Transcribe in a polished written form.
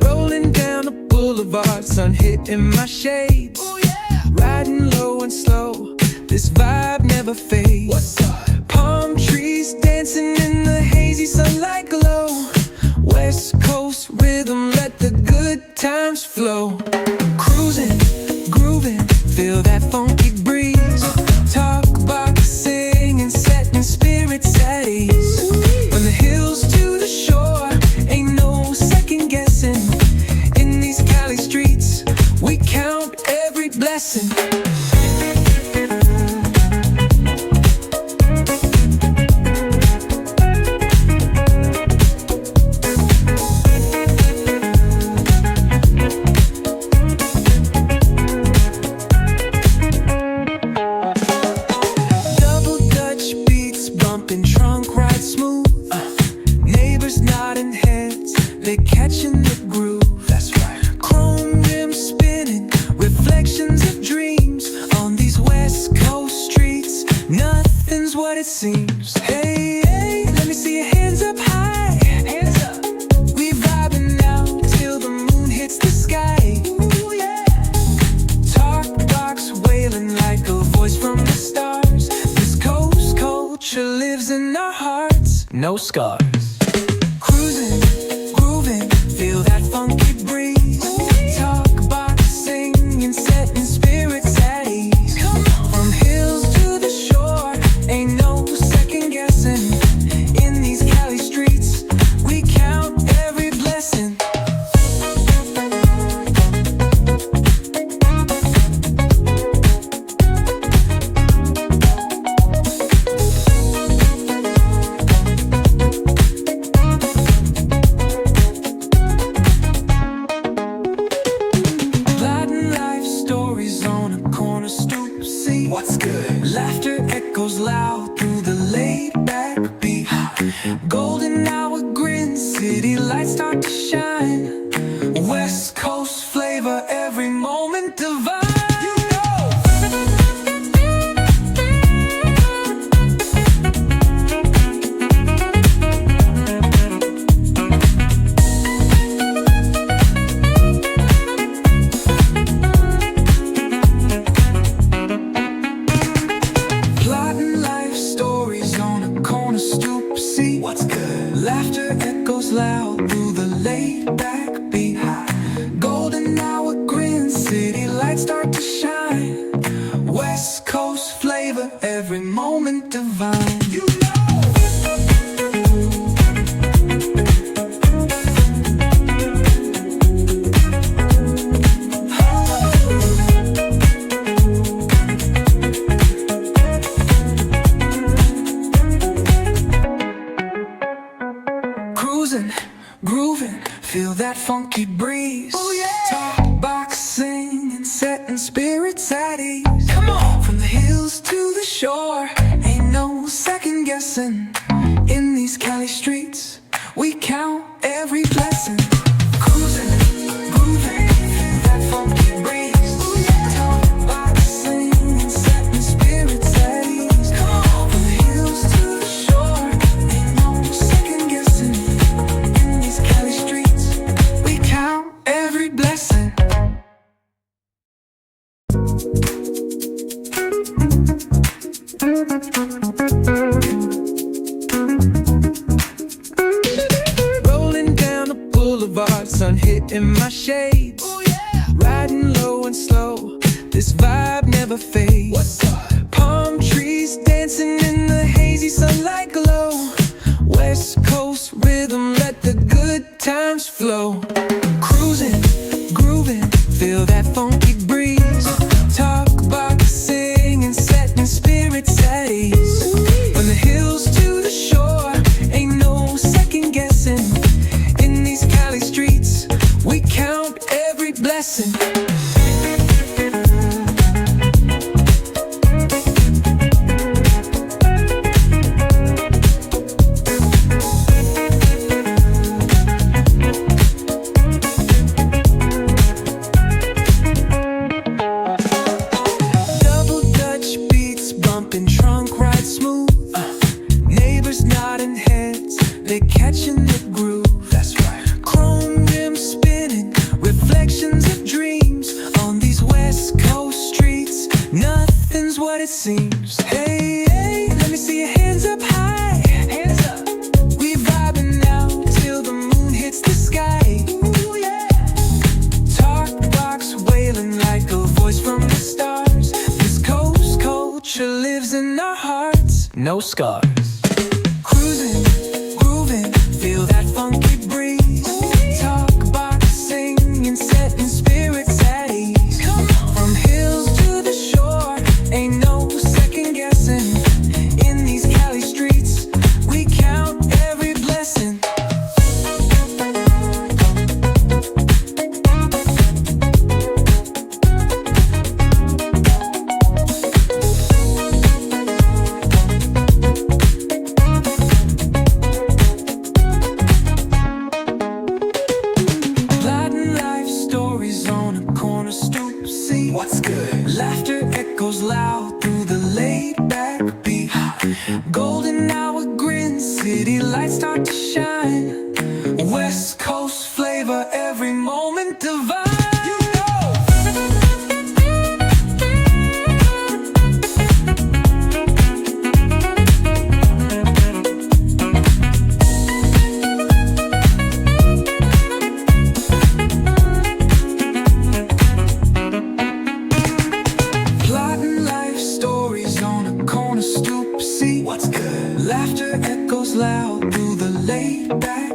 Rolling down the boulevard, sun hitting my shades. Riding low and slow, this vibe never fades. Palm trees dancing in the hazy sunlight glow. West Coast rhythm, let the good times flow. Cruising, grooving, feel that funky breeze. Talk about singing, setting spirits at ease. From the hills to the shore, ain't no second guessing. In these Cali streets, we count every blessing. Catching the groove, that's right. Chrome rims spinning, reflections of dreams. On these West Coast streets, nothing's what it seems. Hey, hey, let me see your hands up high. Hands up. We vibing now till the moon hits the sky. Ooh, yeah. Talk box wailing like a voice from the stars. This coast culture lives in our hearts, no scars. Cruising, grooving, feel that funky breeze. Talk about singing, setting spirits at ease. From hills to the shore, ain't no second guessing. In these Cali streets, we count every blessing. What's good? Laughter echoes loud through the laid-back beat. Golden hour grin, city lights start to shine. West Coast flavor, every moment divine. What's good? Laughter echoes loud through the laid-back beat. Golden hour grin, city lights start to shine. West Coast flavor, every moment divine. You grooving, feel that funky breeze. Oh yeah. Talk boxing and setting spirits at ease. Come on. From the hills to the shore, ain't no second guessing. In these Cali streets, we count every blessing. Cruising, grooving, feel that funky breeze. Oh yeah. Talk boxing and setting spirits at ease. Come on. From the hills to the shore, ain't no second guessing. Every blessing. Rolling down the boulevard, sun hitting my shades. Riding low and slow, this vibe never fades. Palm trees dancing in the hazy sunlight glow. West Coast rhythm, let the good times flow. Cruising, grooving, feel that funky breeze. Talk about singing, setting spirits at ease. From the hills to the shore, ain't no second guessing. In these Cali streets, we count every blessing. nothing's what it seems. Hey, hey, let me see your hands up high. Hands up. We vibing now till the moon hits the sky. Ooh, yeah. Talk box wailing like a voice from the stars. This coast culture lives in our hearts, no scars. Cruising, grooving, feel that funky breeze. Talk box singing, setting spirits at ease. From hills to the shore, ain't no second guessing. In these Cali streets, we count every blessing. Plotting life stories on a corner stoop. See what's good. Laughter echoes loud through the laid back beat. Golden hour grins, city lights start to shine. West Coast flavor, every moment divine. You know. Plotting life stories on a corner stoop. See what's good. Laughter echoes loud through the laid back